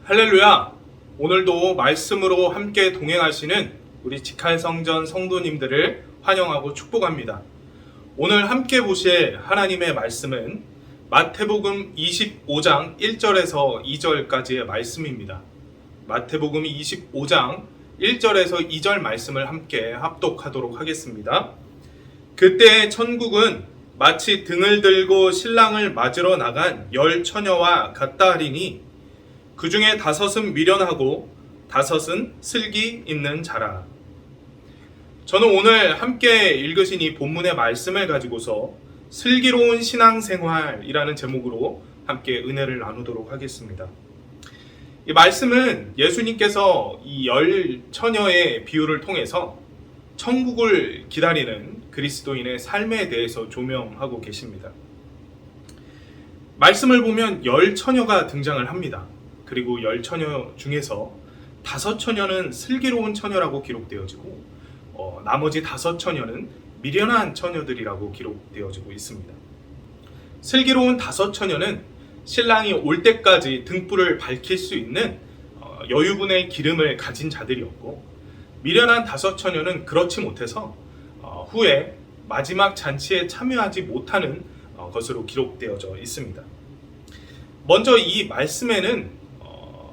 할렐루야! 오늘도 말씀으로 함께 동행하시는 우리 직할성전 성도님들을 환영하고 축복합니다. 오늘 함께 보실 하나님의 말씀은 마태복음 25장 1절에서 2절까지의 말씀입니다. 마태복음 25장 1절에서 2절 말씀을 함께 합독하도록 하겠습니다. 그때 천국은 마치 등을 들고 신랑을 맞으러 나간 10 처녀와 같다 하리니 그 중에 5은 미련하고 5은 슬기 있는 자라. 저는 오늘 함께 읽으신 이 본문의 말씀을 가지고서 슬기로운 신앙생활이라는 제목으로 함께 은혜를 나누도록 하겠습니다. 이 말씀은 예수님께서 이 10 처녀의 비유를 통해서 천국을 기다리는 그리스도인의 삶에 대해서 조명하고 계십니다. 말씀을 보면 10 처녀가 등장을 합니다. 그리고 10 처녀 중에서 5 처녀는 슬기로운 처녀라고 기록되어지고 나머지 5 처녀는 미련한 처녀들이라고 기록되어지고 있습니다. 슬기로운 5 처녀는 신랑이 올 때까지 등불을 밝힐 수 있는 여유분의 기름을 가진 자들이었고, 미련한 5 처녀는 그렇지 못해서 후에 마지막 잔치에 참여하지 못하는 것으로 기록되어져 있습니다. 먼저 이 말씀에는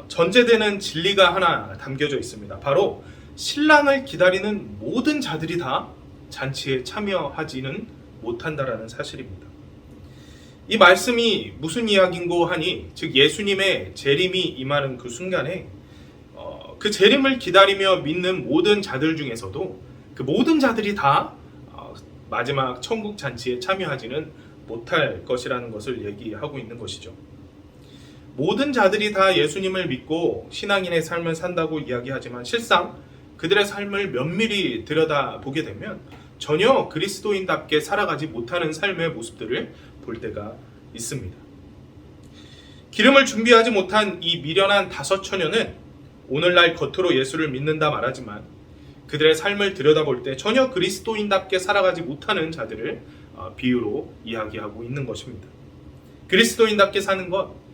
전제되는 진리가 하나 담겨져 있습니다. 바로 신랑을 기다리는 모든 자들이 다 잔치에 참여하지는 못한다라는 사실입니다. 이 말씀이 무슨 이야기인고 하니, 즉 예수님의 재림이 임하는 그 순간에 그 재림을 기다리며 믿는 모든 자들 중에서도 그 모든 자들이 다 마지막 천국 잔치에 참여하지는 못할 것이라는 것을 얘기하고 있는 것이죠. 모든 자들이 다 예수님을 믿고 신앙인의 삶을 산다고 이야기하지만 실상 그들의 삶을 면밀히 들여다보게 되면 전혀 그리스도인답게 살아가지 못하는 삶의 모습들을 볼 때가 있습니다. 기름을 준비하지 못한 이 미련한 5 처녀는 오늘날 겉으로 예수를 믿는다 말하지만 그들의 삶을 들여다볼 때 전혀 그리스도인답게 살아가지 못하는 자들을 비유로 이야기하고 있는 것입니다. 그리스도인답게 사는 것,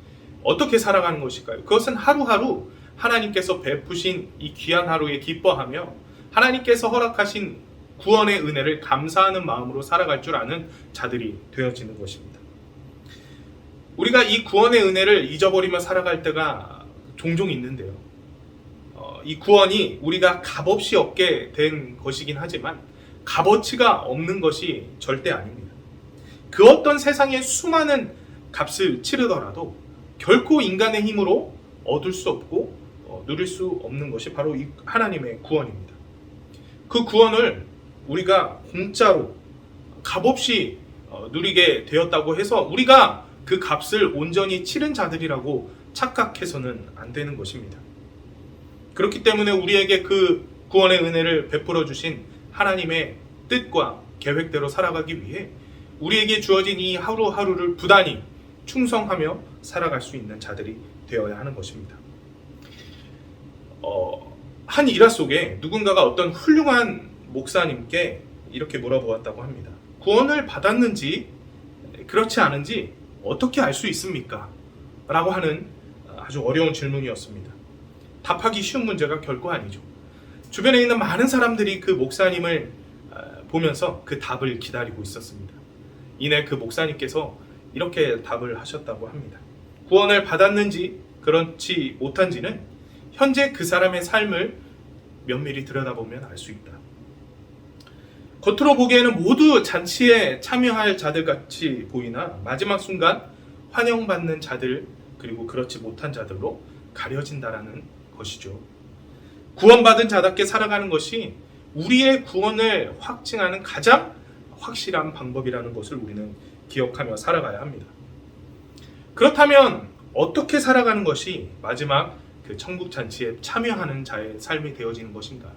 어떻게 살아가는 것일까요? 그것은 하루하루 하나님께서 베푸신 이 귀한 하루에 기뻐하며 하나님께서 허락하신 구원의 은혜를 감사하는 마음으로 살아갈 줄 아는 자들이 되어지는 것입니다. 우리가 이 구원의 은혜를 잊어버리며 살아갈 때가 종종 있는데요. 이 구원이 우리가 값없이 얻게 된 것이긴 하지만 값어치가 없는 것이 절대 아닙니다. 그 어떤 세상의 수많은 값을 치르더라도 결코 인간의 힘으로 얻을 수 없고 누릴 수 없는 것이 바로 이 하나님의 구원입니다. 그 구원을 우리가 공짜로 값없이 누리게 되었다고 해서 우리가 그 값을 온전히 치른 자들이라고 착각해서는 안 되는 것입니다. 그렇기 때문에 우리에게 그 구원의 은혜를 베풀어 주신 하나님의 뜻과 계획대로 살아가기 위해 우리에게 주어진 이 하루하루를 부단히 충성하며 살아갈 수 있는 자들이 되어야 하는 것입니다. 한 일화 속에 누군가가 어떤 훌륭한 목사님께 이렇게 물어보았다고 합니다. 구원을 받았는지 그렇지 않은지 어떻게 알 수 있습니까? 라고 하는 아주 어려운 질문이었습니다. 답하기 쉬운 문제가 결코 아니죠. 주변에 있는 많은 사람들이 그 목사님을 보면서 그 답을 기다리고 있었습니다. 이내 그 목사님께서 이렇게 답을 하셨다고 합니다. 구원을 받았는지 그렇지 못한지는 현재 그 사람의 삶을 면밀히 들여다보면 알 수 있다. 겉으로 보기에는 모두 잔치에 참여할 자들 같이 보이나 마지막 순간 환영받는 자들 그리고 그렇지 못한 자들로 가려진다라는 것이죠. 구원받은 자답게 살아가는 것이 우리의 구원을 확증하는 가장 확실한 방법이라는 것을 우리는 기억하며 살아가야 합니다. 그렇다면 어떻게 살아가는 것이 마지막 그 천국 잔치에 참여하는 자의 삶이 되어지는 것인가?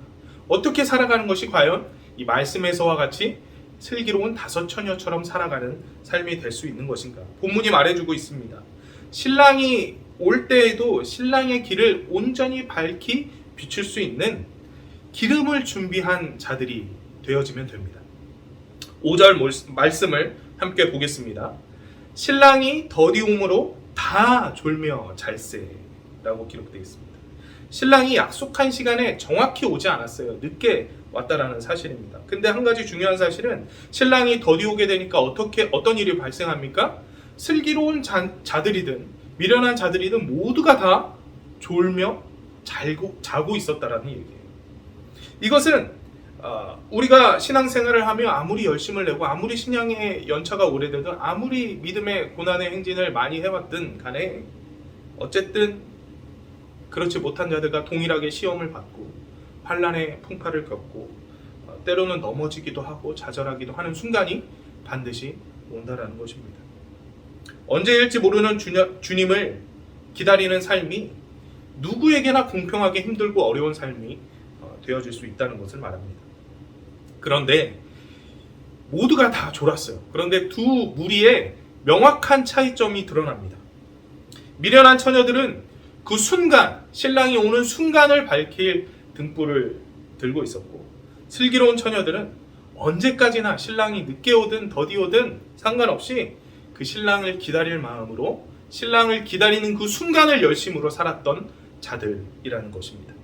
어떻게 살아가는 것이 과연 이 말씀에서와 같이 슬기로운 5 처녀처럼 살아가는 삶이 될 수 있는 것인가? 본문이 말해주고 있습니다. 신랑이 올 때에도 신랑의 길을 온전히 밝히 비출 수 있는 기름을 준비한 자들이 되어지면 됩니다. 5절 말씀을 함께 보겠습니다. 신랑이 더디움으로 다 졸며 잘세 라고 기록되어 있습니다. 신랑이 약속한 시간에 정확히 오지 않았어요. 늦게 왔다라는 사실입니다. 근데 한 가지 중요한 사실은 신랑이 더디 오게 되니까 어떤 일이 발생합니까? 슬기로운 자들이든 미련한 자들이든 모두가 다 졸며 자고 있었다라는 얘기예요. 이것은 우리가 신앙생활을 하며 아무리 열심을 내고 아무리 신앙의 연차가 오래되든 아무리 믿음의 고난의 행진을 많이 해왔든 간에 어쨌든 그렇지 못한 자들과 동일하게 시험을 받고 환난의 풍파를 겪고 때로는 넘어지기도 하고 좌절하기도 하는 순간이 반드시 온다라는 것입니다. 언제일지 모르는 주님을 기다리는 삶이 누구에게나 공평하게 힘들고 어려운 삶이 되어질 수 있다는 것을 말합니다. 그런데 모두가 다 졸았어요. 그런데 두 무리의 명확한 차이점이 드러납니다. 미련한 처녀들은 그 순간, 신랑이 오는 순간을 밝힐 등불을 들고 있었고, 슬기로운 처녀들은 언제까지나 신랑이 늦게 오든 더디 오든 상관없이 그 신랑을 기다릴 마음으로 신랑을 기다리는 그 순간을 열심으로 살았던 자들이라는 것입니다.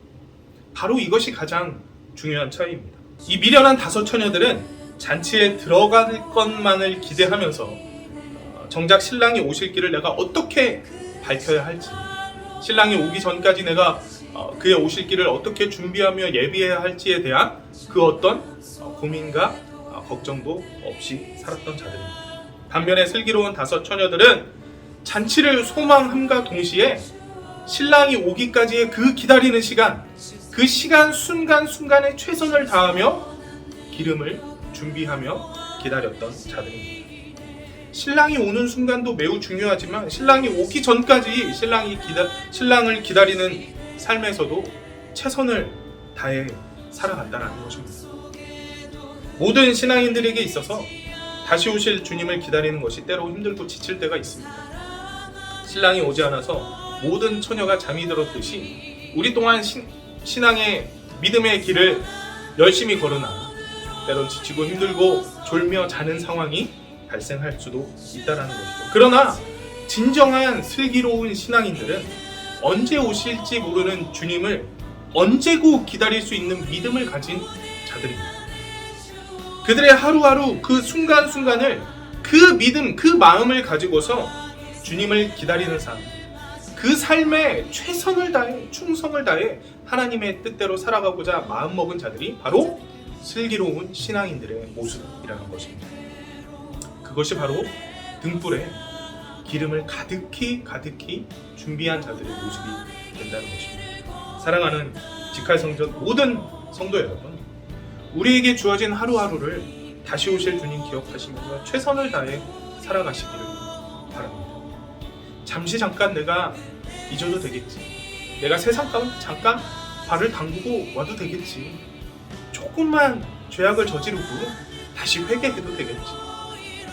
바로 이것이 가장 중요한 차이입니다. 이 미련한 다섯 처녀들은 잔치에 들어갈 것만을 기대하면서 정작 신랑이 오실 길을 내가 어떻게 밝혀야 할지, 신랑이 오기 전까지 내가 그의 오실 길을 어떻게 준비하며 예비해야 할지에 대한 그 어떤 고민과 걱정도 없이 살았던 자들입니다. 반면에 슬기로운 다섯 처녀들은 잔치를 소망함과 동시에 신랑이 오기까지의 그 기다리는 시간, 그 시간 순간순간에 최선을 다하며 기름을 준비하며 기다렸던 자들입니다. 신랑이 오는 순간도 매우 중요하지만 신랑이 오기 전까지 신랑을 기다리는 삶에서도 최선을 다해 살아간다는 것입니다. 모든 신앙인들에게 있어서 다시 오실 주님을 기다리는 것이 때로 힘들고 지칠 때가 있습니다. 신랑이 오지 않아서 모든 처녀가 잠이 들었듯이 우리 또한 신앙의 믿음의 길을 열심히 걸으나 때론 지치고 힘들고 졸며 자는 상황이 발생할 수도 있다는 것이죠. 그러나 진정한 슬기로운 신앙인들은 언제 오실지 모르는 주님을 언제고 기다릴 수 있는 믿음을 가진 자들입니다. 그들의 하루하루 그 순간순간을 그 믿음, 그 마음을 가지고서 주님을 기다리는 삶, 그 삶에 최선을 다해 충성을 다해 하나님의 뜻대로 살아가고자 마음먹은 자들이 바로 슬기로운 신앙인들의 모습이라는 것입니다. 그것이 바로 등불에 기름을 가득히 준비한 자들의 모습이 된다는 것입니다. 사랑하는 직할성전 모든 성도 여러분, 우리에게 주어진 하루하루를 다시 오실 주님 기억하시면서 최선을 다해 살아가시기를 바랍니다. 잠깐 내가 잊어도 되겠지. 내가 세상 가운데 잠깐 발을 담그고 와도 되겠지. 조금만 죄악을 저지르고 다시 회개해도 되겠지.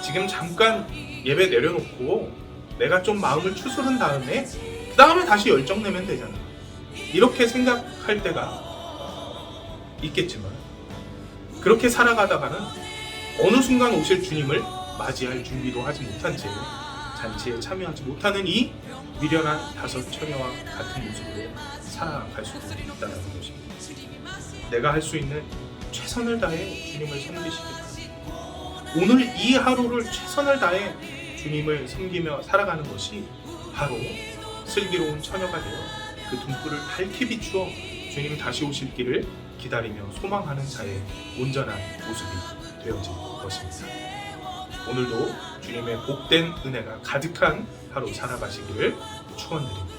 지금 잠깐 예배 내려놓고 내가 좀 마음을 추스른 다음에 그 다음에 다시 열정 내면 되잖아. 이렇게 생각할 때가 있겠지만 그렇게 살아가다가는 어느 순간 오실 주님을 맞이할 준비도 하지 못한 채 잔치에 참여하지 못하는 이 미련한 다섯 처녀와 같은 모습으로 살아갈 수도 있다는 것입니다. 내가 할 수 있는 최선을 다해 주님을 섬기시기 바랍니다. 오늘 이 하루를 최선을 다해 주님을 섬기며 살아가는 것이 바로 슬기로운 처녀가 되어 그 등불을 밝히 비추어 주님 다시 오실 길을 기다리며 소망하는 자의 온전한 모습이 되어질 것입니다. 오늘도 주님의 복된 은혜가 가득한 하루 살아가시기를 축원드립니다.